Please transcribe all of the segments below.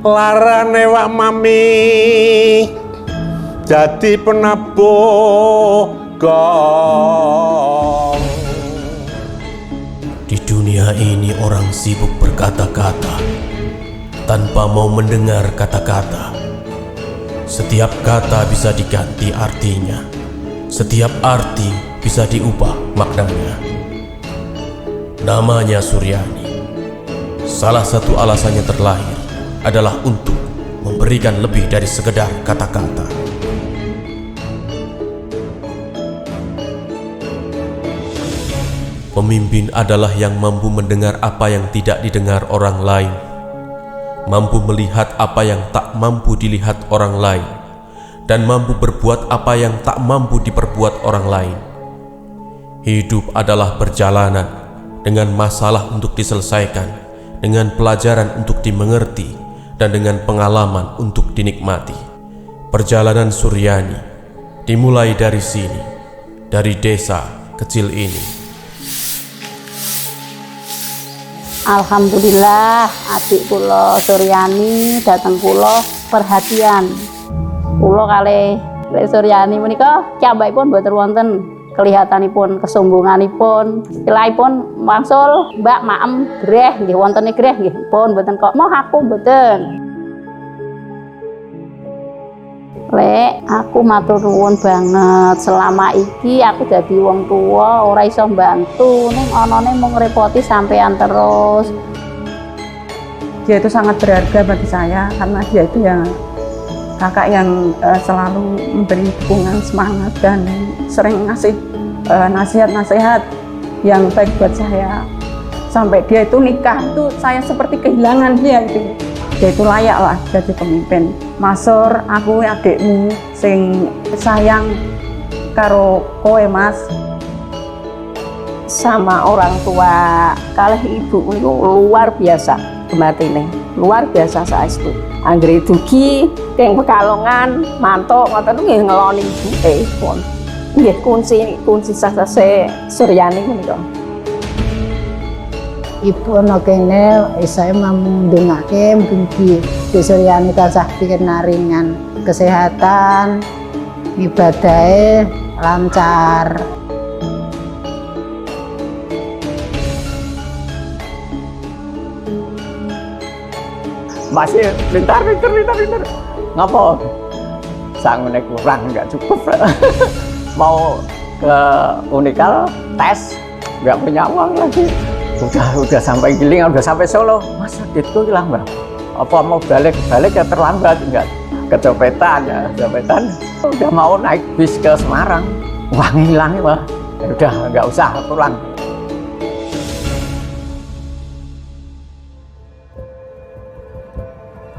larane wak mami jadi penabuh gong. Di dunia ini orang sibuk berkata-kata tanpa mau mendengar kata-kata. Setiap kata bisa diganti artinya, setiap arti bisa diubah maknanya. Namanya Suryani. Salah satu alasannya terlahir adalah untuk memberikan lebih dari sekedar kata-kata. Pemimpin adalah yang mampu mendengar apa yang tidak didengar orang lain, mampu melihat apa yang tak mampu dilihat orang lain, dan mampu berbuat apa yang tak mampu diperbuat orang lain. Hidup adalah perjalanan dengan masalah untuk diselesaikan, dengan pelajaran untuk dimengerti, dan dengan pengalaman untuk dinikmati. Perjalanan Suryani dimulai dari sini, dari desa kecil ini. Alhamdulillah adik kula Suryani dateng kula perhatian. Kula kalih Suryani menika piyambakipun boten wonten kelihatanipun kesombonganipun. Istilahipun wangsul Mbak maem greh nggih wontene greh nggih pun boten kok mau aku boten. Lek aku matur nuwun banget, selama iki aku dadi wong tua ora iso mbantu ning anane mung ngrepoti sampean terus. Dia itu sangat berharga bagi saya karena dia itu ya kakak yang selalu memberi dukungan, semangat dan sering ngasih nasihat-nasihat yang baik buat saya. Sampai dia itu nikah itu saya seperti kehilangan dia itu. Dia itu layak lah jadi pemimpin. Masur, aku adikmu sing sayang karo kowe Mas. Sama orang tua kalih ibu itu luar biasa gematine, luar biasa saestu. Anggere dugi teng Pekalongan mantuk ngoten nggih ngeloni ibuke pun. Nggih kunci sase Suryani menika. Ibu ana kene saya mamundungake mugi Suryani tansah pinaringan kesehatan, ibadahe lancar. Masih pintar. Ngapa? Sangune kurang nggak cukup. Mau ke Unikal tes nggak punya uang lagi. Udah sampai Giling, udah sampai Solo. Masa gitu hilang Bang? Apa mau balik ya terlambat enggak? Kecopetan. Udah mau naik bis ke Semarang, uang hilang Bang. Udah nggak usah pulang.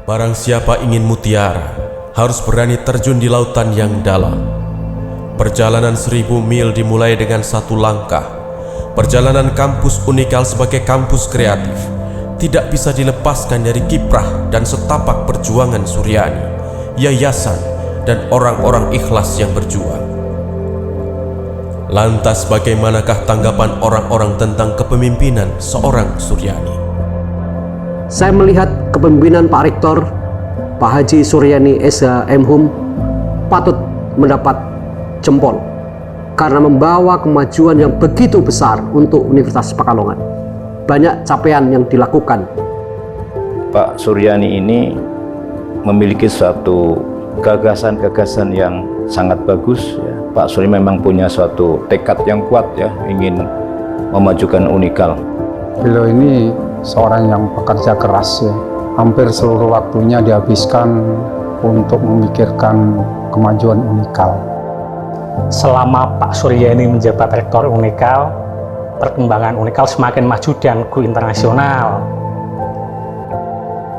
Barang siapa ingin mutiara, harus berani terjun di lautan yang dalam. Perjalanan 1000 mil dimulai dengan satu langkah. Perjalanan kampus Unikal sebagai kampus kreatif tidak bisa dilepaskan dari kiprah dan setapak perjuangan Suryani, yayasan, dan orang-orang ikhlas yang berjuang. Lantas bagaimanakah tanggapan orang-orang tentang kepemimpinan seorang Suryani? Saya melihat kepemimpinan Pak Rektor, Pak Haji Suryani SH.M. Hum patut mendapat jempol karena membawa kemajuan yang begitu besar untuk Universitas Pekalongan. Banyak capaian yang dilakukan. Pak Suryani ini memiliki suatu gagasan-gagasan yang sangat bagus. Ya. Pak Suryani memang punya suatu tekad yang kuat ya, ingin memajukan Unikal. Beliau ini seorang yang pekerja keras ya. Hampir seluruh waktunya dihabiskan untuk memikirkan kemajuan Unikal. Selama Pak Suryani menjabat Rektor Unikal, perkembangan Unikal semakin maju dan go internasional.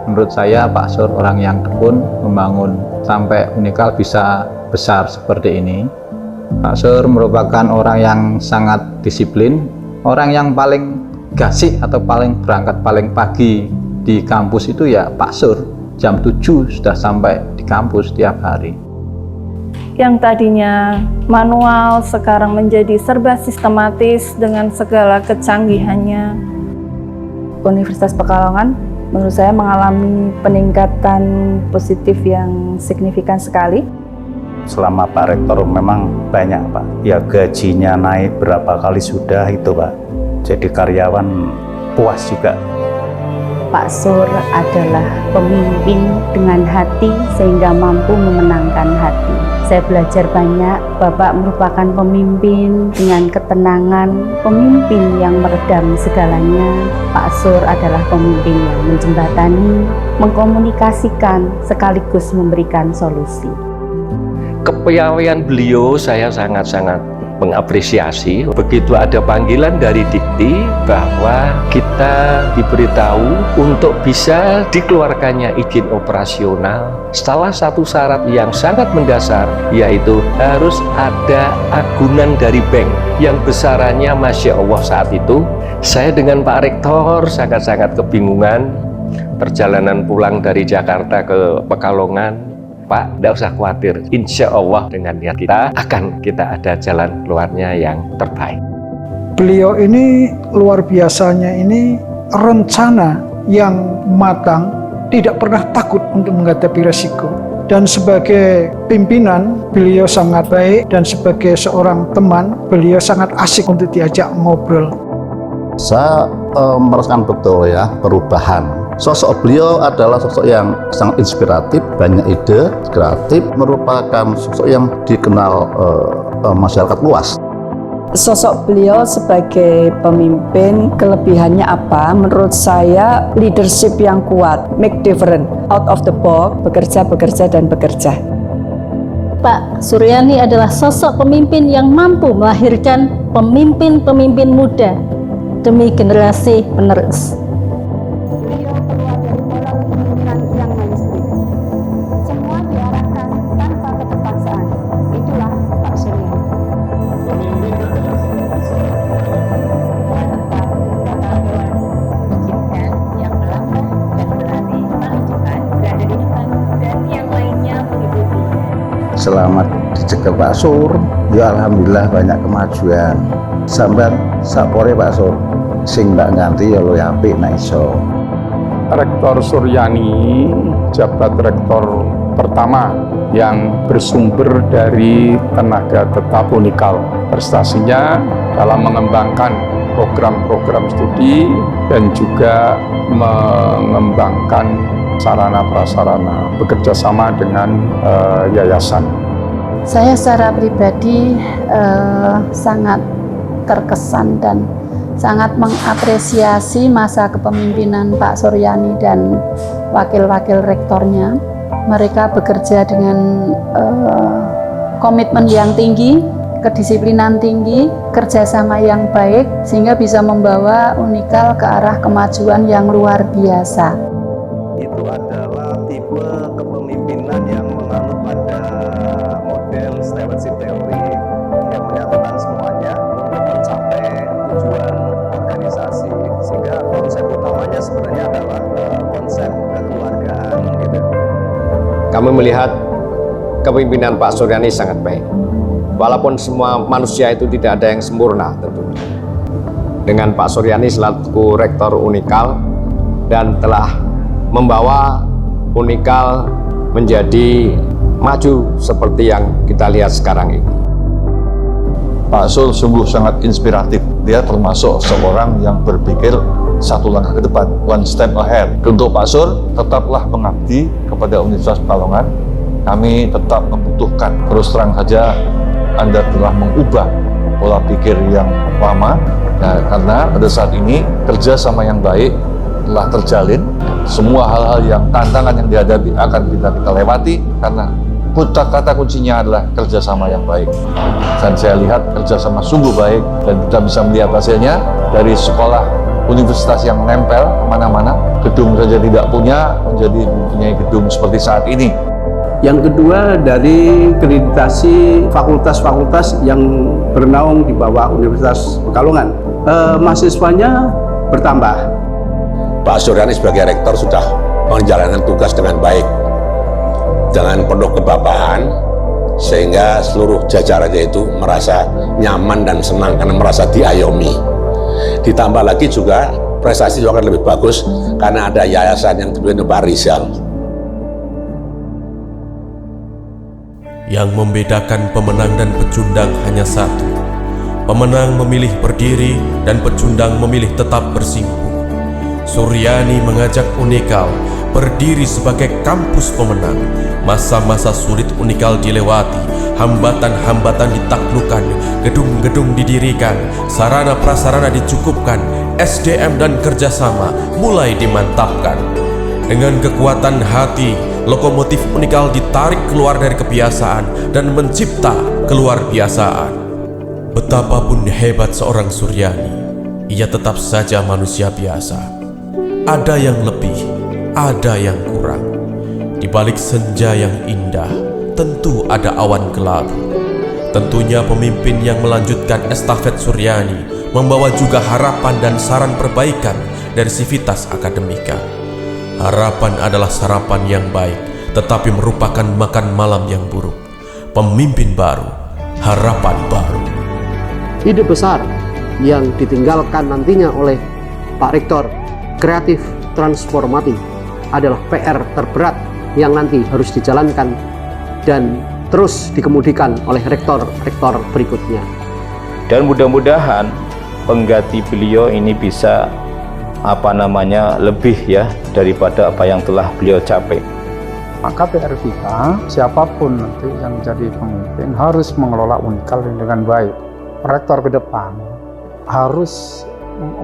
Menurut saya Pak Sur orang yang tekun membangun sampai Unikal bisa besar seperti ini. Pak Sur merupakan orang yang sangat disiplin, orang yang paling gasik atau paling berangkat paling pagi di kampus itu ya Pak Sur. Jam 7 sudah sampai di kampus tiap hari. Yang tadinya manual sekarang menjadi serba sistematis dengan segala kecanggihannya. Universitas Pekalongan menurut saya mengalami peningkatan positif yang signifikan sekali. Selama Pak Rektor memang banyak Pak, ya gajinya naik berapa kali sudah itu Pak. Jadi karyawan puas juga. Pak Sur adalah pemimpin dengan hati sehingga mampu memenangkan hati. Saya belajar banyak, Bapak merupakan pemimpin dengan ketenangan, pemimpin yang meredam segalanya. Pak Sur adalah pemimpin yang menjembatani, mengkomunikasikan, sekaligus memberikan solusi. Kepiawaian beliau saya sangat-sangat mengapresiasi. Begitu ada panggilan dari Dikti bahwa kita diberitahu untuk bisa dikeluarkannya izin operasional, salah satu syarat yang sangat mendasar yaitu harus ada agunan dari bank yang besarannya Masya Allah. Saat itu saya dengan Pak Rektor sangat-sangat kebingungan. Perjalanan pulang dari Jakarta ke Pekalongan, Pak, tidak usah khawatir, insya Allah dengan niat kita akan kita ada jalan keluarnya yang terbaik. Beliau ini luar biasanya, ini rencana yang matang, tidak pernah takut untuk menghadapi resiko. Dan sebagai pimpinan, beliau sangat baik, dan sebagai seorang teman, beliau sangat asik untuk diajak ngobrol. Saya merasakan betul ya perubahan. Sosok beliau adalah sosok yang sangat inspiratif, banyak ide, kreatif, merupakan sosok yang dikenal masyarakat luas. Sosok beliau sebagai pemimpin, kelebihannya apa? Menurut saya leadership yang kuat, make different, out of the box, bekerja dan bekerja. Pak Suryani adalah sosok pemimpin yang mampu melahirkan pemimpin-pemimpin muda demi generasi penerus. Selama dijaga Pak Sur, ya alhamdulillah banyak kemajuan. Sampai sapore Pak Sur, sing mbak nganti ya lo apik nek iso. Rektor Suryani jabat rektor pertama yang bersumber dari tenaga tetap Unikal. Prestasinya dalam mengembangkan program-program studi dan juga mengembangkan sarana prasarana bekerja sama dengan yayasan. Saya secara pribadi sangat terkesan dan sangat mengapresiasi masa kepemimpinan Pak Suryani dan wakil-wakil rektornya. Mereka bekerja dengan komitmen yang tinggi, kedisiplinan tinggi, kerjasama yang baik, sehingga bisa membawa Unikal ke arah kemajuan yang luar biasa. Itu adalah tipe kepemimpinan yang menganut pada model stewardship theory yang menyatukan semuanya untuk mencapai tujuan organisasi, sehingga konsep utamanya sebenarnya adalah konsep kekeluargaan gitu. Kami melihat kepemimpinan Pak Suryani sangat baik. Walaupun semua manusia itu tidak ada yang sempurna tentunya. Dengan Pak Suryani selaku Rektor Unikal dan telah membawa Unikal menjadi maju seperti yang kita lihat sekarang ini. Pak Sur sungguh sangat inspiratif. Dia termasuk seorang yang berpikir satu langkah ke depan, one step ahead. Untuk Pak Sur, tetaplah mengabdi kepada Universitas Pekalongan. Kami tetap membutuhkan. Terus terang saja, Anda telah mengubah pola pikir yang lama. Nah, karena pada saat ini kerjasama yang baik telah terjalin. Semua hal-hal yang tantangan yang dihadapi akan kita lewati karena kata kuncinya adalah kerjasama yang baik. Dan saya lihat kerjasama sungguh baik dan kita bisa melihat hasilnya dari sekolah universitas yang nempel kemana-mana. Gedung saja tidak punya, menjadi mempunyai gedung seperti saat ini. Yang kedua dari kreditasi fakultas-fakultas yang bernaung di bawah Universitas Pekalongan. Mahasiswanya bertambah. Pak Suryani sebagai rektor sudah menjalankan tugas dengan baik, dengan penuh kebapahan, sehingga seluruh jajarannya itu merasa nyaman dan senang karena merasa diayomi. Ditambah lagi juga prestasi juga akan lebih bagus karena ada yayasan yang dipimpin Pak Rizal. Yang membedakan pemenang dan pecundang hanya satu. Pemenang memilih berdiri dan pecundang memilih tetap bersinggung. Suryani mengajak Unikal berdiri sebagai kampus pemenang. Masa-masa sulit Unikal dilewati, hambatan-hambatan ditaklukkan, gedung-gedung didirikan, sarana prasarana dicukupkan, SDM dan kerjasama mulai dimantapkan. Dengan kekuatan hati, lokomotif Unikal ditarik keluar dari kebiasaan dan mencipta keluar biasaan. Betapapun hebat seorang Suryani, ia tetap saja manusia biasa. Ada yang lebih, ada yang kurang. Di balik senja yang indah, tentu ada awan gelap. Tentunya pemimpin yang melanjutkan estafet Suryani membawa juga harapan dan saran perbaikan dari Civitas Akademika. Harapan adalah sarapan yang baik, tetapi merupakan makan malam yang buruk. Pemimpin baru, harapan baru. Ide besar yang ditinggalkan nantinya oleh Pak Rektor, kreatif transformatif, adalah PR terberat yang nanti harus dijalankan dan terus dikemudikan oleh rektor-rektor berikutnya. Dan mudah-mudahan pengganti beliau ini bisa lebih ya daripada apa yang telah beliau capai. Maka PR kita, siapapun nanti yang jadi pemimpin harus mengelola Unikal dengan baik. Rektor ke depan harus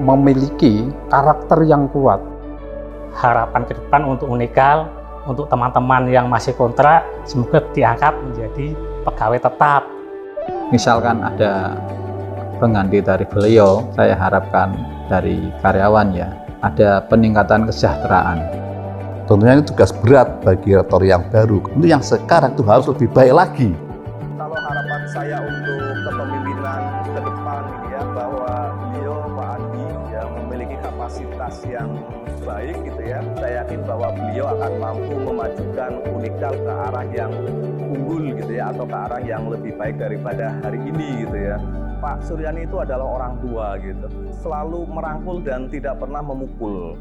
memiliki karakter yang kuat. Harapan ke depan untuk Unikal, untuk teman-teman yang masih kontrak, semoga diangkat menjadi pegawai tetap. Misalkan ada pengganti dari beliau, saya harapkan dari karyawan ya, ada peningkatan kesejahteraan. Tentunya ini tugas berat bagi rektor yang baru. Ini yang sekarang itu harus lebih baik lagi. Kalau harapan saya untuk kepemimpinan ke depan ya, bahwa beliau Pak Andi ya memiliki kapasitas yang baik gitu ya. Saya yakin bahwa beliau akan mampu memajukan Unikal ke arah yang unggul gitu ya, atau ke arah yang lebih baik daripada hari ini gitu ya. Pak Suryani itu adalah orang tua gitu, selalu merangkul dan tidak pernah memukul.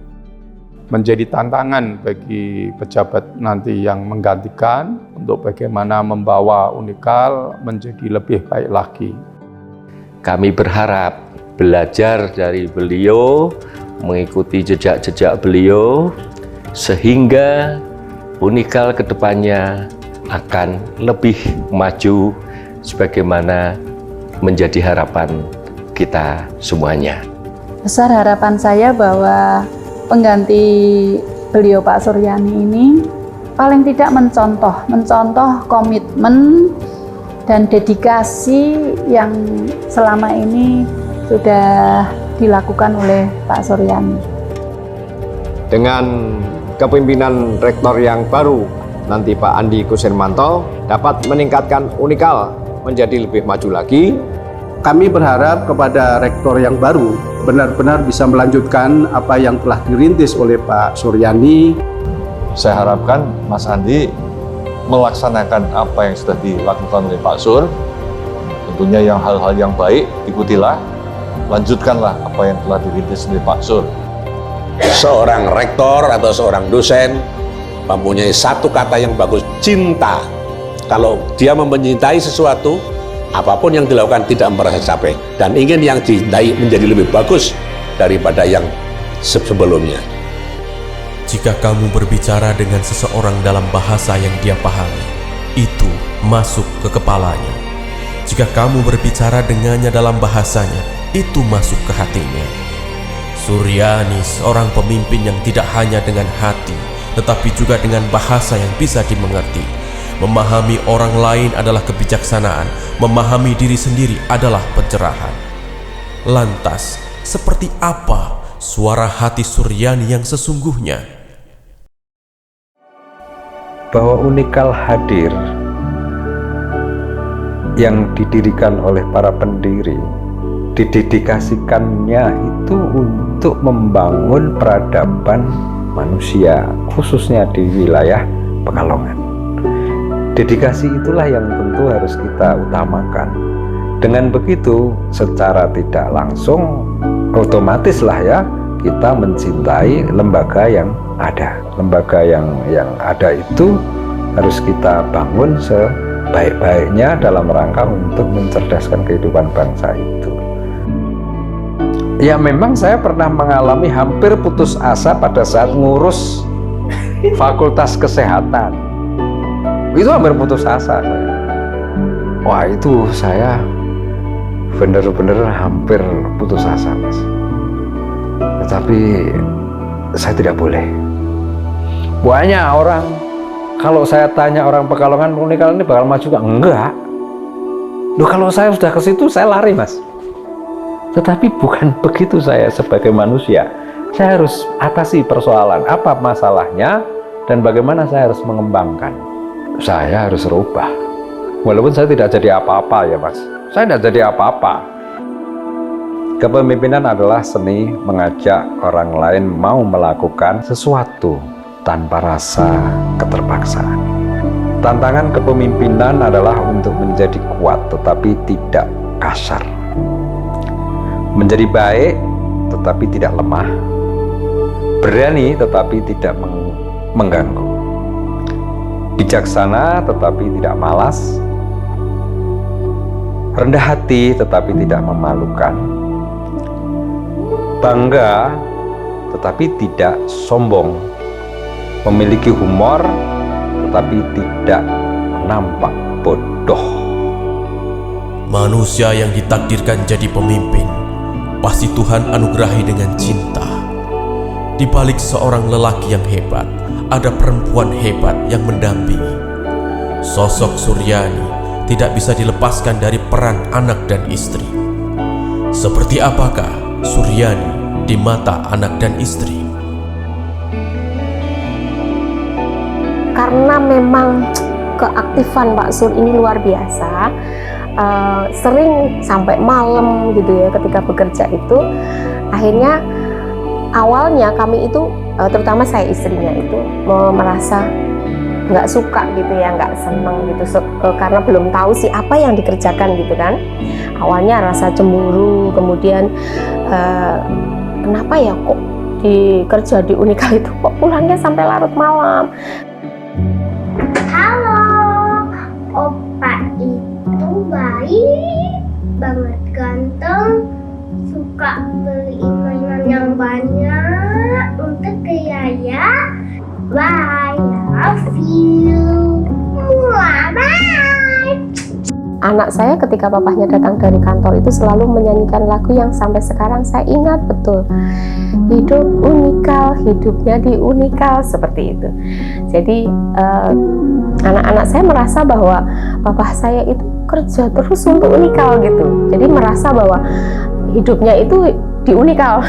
Menjadi tantangan bagi pejabat nanti yang menggantikan untuk bagaimana membawa Unikal menjadi lebih baik lagi. Kami berharap belajar dari beliau, mengikuti jejak-jejak beliau, sehingga Unikal ke depannya akan lebih maju sebagaimana menjadi harapan kita semuanya. Besar harapan saya bahwa pengganti beliau Pak Suryani ini paling tidak mencontoh komitmen dan dedikasi yang selama ini sudah dilakukan oleh Pak Suryani. Dengan kepemimpinan rektor yang baru, nanti Pak Andi Kusirmanto dapat meningkatkan Unikal menjadi lebih maju lagi. Kami berharap kepada rektor yang baru benar-benar bisa melanjutkan apa yang telah dirintis oleh Pak Suryani. Saya harapkan Mas Andi melaksanakan apa yang sudah dilakukan oleh Pak Sur. Tentunya yang hal-hal yang baik ikutilah, lanjutkanlah apa yang telah dirintis oleh Pak Sur. Seorang rektor atau seorang dosen mempunyai satu kata yang bagus, cinta. Kalau dia mencintai sesuatu, apapun yang dilakukan tidak merasa capek dan ingin yang dicintai menjadi lebih bagus daripada yang sebelumnya. Jika kamu berbicara dengan seseorang dalam bahasa yang dia pahami, itu masuk ke kepalanya. Jika kamu berbicara dengannya dalam bahasanya, itu masuk ke hatinya. Suryani seorang pemimpin yang tidak hanya dengan hati, tetapi juga dengan bahasa yang bisa dimengerti. Memahami orang lain adalah kebijaksanaan, memahami diri sendiri adalah pencerahan. Lantas, seperti apa suara hati Suryani yang sesungguhnya? Bahwa Unikal hadir yang didirikan oleh para pendiri, didedikasikannya itu untuk membangun peradaban manusia, khususnya di wilayah Pekalongan. Dedikasi itulah yang tentu harus kita utamakan. Dengan begitu, secara tidak langsung, otomatis lah ya, kita mencintai lembaga yang ada. Lembaga yang ada itu harus kita bangun sebaik-baiknya dalam rangka untuk mencerdaskan kehidupan bangsa itu. Ya memang saya pernah mengalami hampir putus asa pada saat ngurus Fakultas Kesehatan. Itu hampir putus asa saya. Wah itu saya benar-benar hampir putus asa, Mas. Tetapi saya tidak boleh. Banyak orang, kalau saya tanya orang Pekalongan Unikal ini bakal maju gak? Enggak. Loh, kalau saya sudah ke situ saya lari, Mas. Tetapi bukan begitu saya sebagai manusia. Saya harus atasi persoalan, apa masalahnya dan bagaimana saya harus mengembangkan. Saya harus rubah. Walaupun saya tidak jadi apa-apa ya, Mas. Saya tidak jadi apa-apa. Kepemimpinan adalah seni mengajak orang lain mau melakukan sesuatu tanpa rasa keterpaksaan. Tantangan kepemimpinan adalah untuk menjadi kuat tetapi tidak kasar. Menjadi baik tetapi tidak lemah. Berani tetapi tidak mengganggu. Bijaksana tetapi tidak malas. Rendah hati tetapi tidak memalukan. Bangga tetapi tidak sombong. Memiliki humor tetapi tidak nampak bodoh. Manusia yang ditakdirkan jadi pemimpin pasti Tuhan anugerahi dengan cinta. Di balik seorang lelaki yang hebat, ada perempuan hebat yang mendampingi. Sosok Suryani tidak bisa dilepaskan dari peran anak dan istri. Seperti apakah Suryani di mata anak dan istri? Karena memang keaktifan Pak Sur ini luar biasa, sering sampai malam gitu ya ketika bekerja itu. Akhirnya awalnya kami itu, terutama saya istrinya itu merasa nggak suka gitu ya, nggak seneng gitu, karena belum tahu sih apa yang dikerjakan gitu kan. Awalnya rasa cemburu, kemudian kenapa ya kok kerja di Unikal itu kok pulangnya sampai larut malam. Halo, opa itu baik banget, ganteng, suka beli mainan yang banyak untuk ke Yaya. Bye, love you. Bye. Anak saya ketika papahnya datang dari kantor itu selalu menyanyikan lagu yang sampai sekarang saya ingat betul. Hidup Unikal, hidupnya di Unikal, seperti itu. Jadi anak-anak saya merasa bahwa papa saya itu kerja terus untuk Unikal gitu. Jadi merasa bahwa hidupnya itu di Unikal.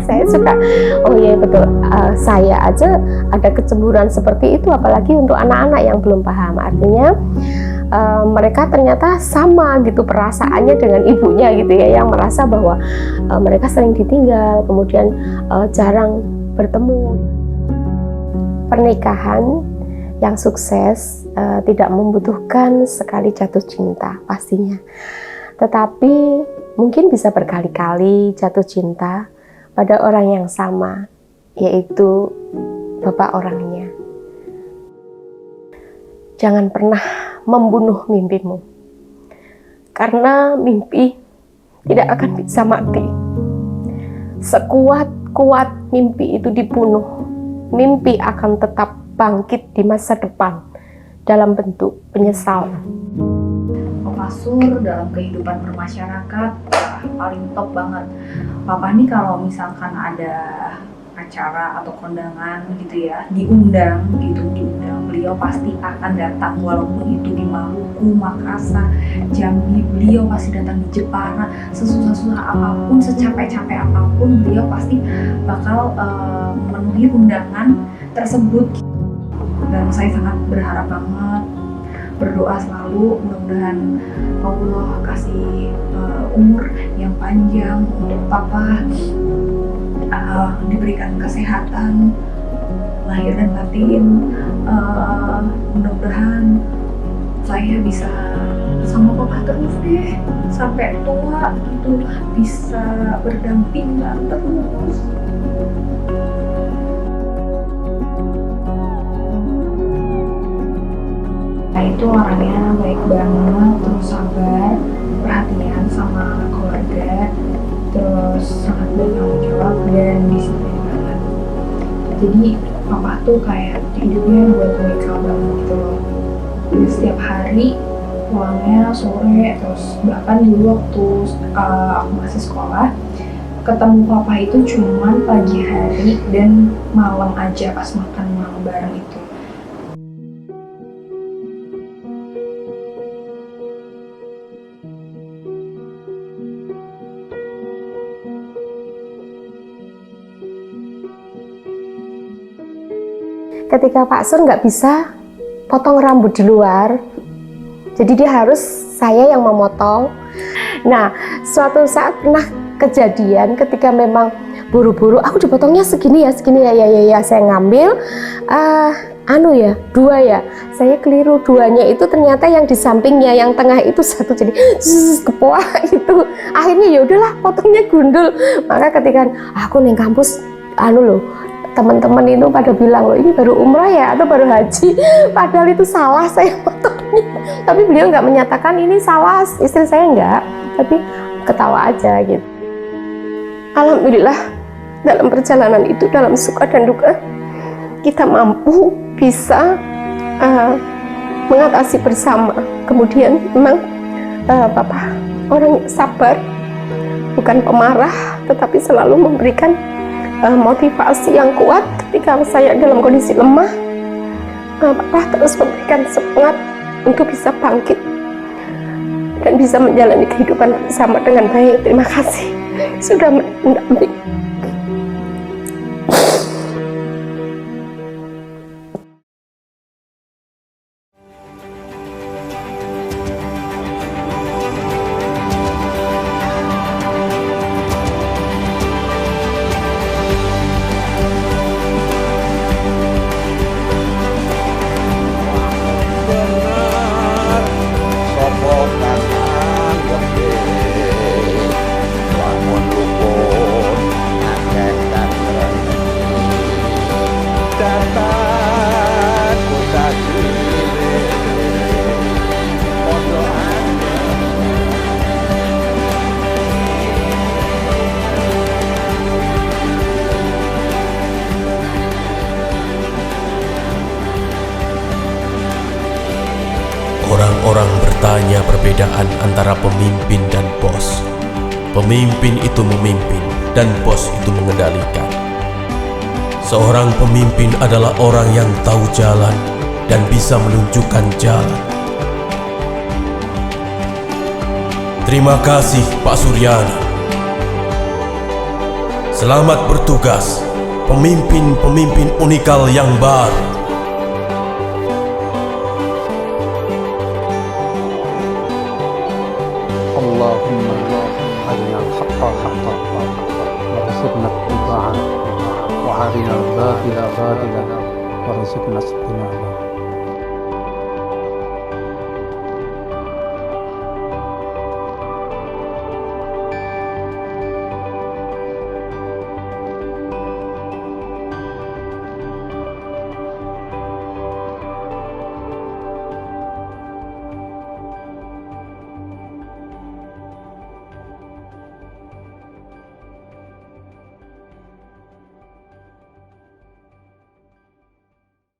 Saya suka, oh iya betul, saya aja ada kecemburuan seperti itu, apalagi untuk anak-anak yang belum paham. Artinya mereka ternyata sama gitu perasaannya dengan ibunya gitu ya, yang merasa bahwa mereka sering ditinggal, kemudian jarang bertemu. Pernikahan yang sukses tidak membutuhkan sekali jatuh cinta pastinya, tetapi mungkin bisa berkali-kali jatuh cinta pada orang yang sama, yaitu bapak orangnya. Jangan pernah membunuh mimpimu, karena mimpi tidak akan bisa mati. Sekuat-kuat mimpi itu dibunuh, mimpi akan tetap bangkit di masa depan dalam bentuk penyesalan. Pak Sur dalam kehidupan bermasyarakat paling top banget. Papa nih kalau misalkan ada acara atau kondangan gitu ya, diundang, beliau pasti akan datang, walaupun itu di Maluku, Makassar, Jambi, beliau pasti datang di Jepara. Sesusah-susah apapun, secapek-capek apapun, beliau pasti bakal memenuhi undangan tersebut. Dan saya sangat berharap banget, berdoa selalu mudah-mudahan Allah kasih umur yang panjang untuk Papa, diberikan kesehatan lahir dan batin. Mudah-mudahan saya bisa sama Papa terus deh sampai tua, itu bisa berdampingan terus. Nah, itu orangnya baik banget, terus sabar, perhatian sama keluarga, terus sangat bertanggung jawab dan disiplin banget. Jadi papa tuh kayak hidupnya buat unikal banget gitu loh. Jadi setiap hari pulangnya sore, terus bahkan dulu waktu aku masih sekolah, ketemu papa itu cuman pagi hari dan malam aja pas makan malam bareng itu. Ketika Pak Sur nggak bisa potong rambut di luar, jadi dia harus saya yang memotong. Nah, suatu saat pernah kejadian ketika memang buru-buru, aku dipotongnya segini ya, saya ngambil, dua ya, saya keliru, duanya itu ternyata yang di sampingnya, yang tengah itu satu, jadi kepoa itu. Akhirnya ya udahlah, potongnya gundul. Maka ketika aku neng kampus, teman-teman itu pada bilang, loh ini baru umrah ya atau baru haji, padahal itu salah saya potongnya. Tapi beliau nggak menyatakan ini salah, istri saya nggak, tapi ketawa aja gitu. Alhamdulillah dalam perjalanan itu, dalam suka dan duka, kita mampu bisa mengatasi bersama. Kemudian memang Papa orang sabar, bukan pemarah, tetapi selalu memberikan motivasi yang kuat ketika saya dalam kondisi lemah. Papa terus memberikan semangat untuk bisa bangkit dan bisa menjalani kehidupan bersama dengan baik. Terima kasih sudah mendampingi. Orang-orang bertanya perbedaan antara pemimpin dan bos. Pemimpin itu memimpin dan bos itu mengendalikan. Seorang pemimpin adalah orang yang tahu jalan dan bisa menunjukkan jalan. Terima kasih Pak Suryani. Selamat bertugas, pemimpin-pemimpin Unikal yang baru. Allahumma arina al-haqqa haqqan warzuqna ittiba'ah wa arina al-batila batilan warzuqna ijtinabah.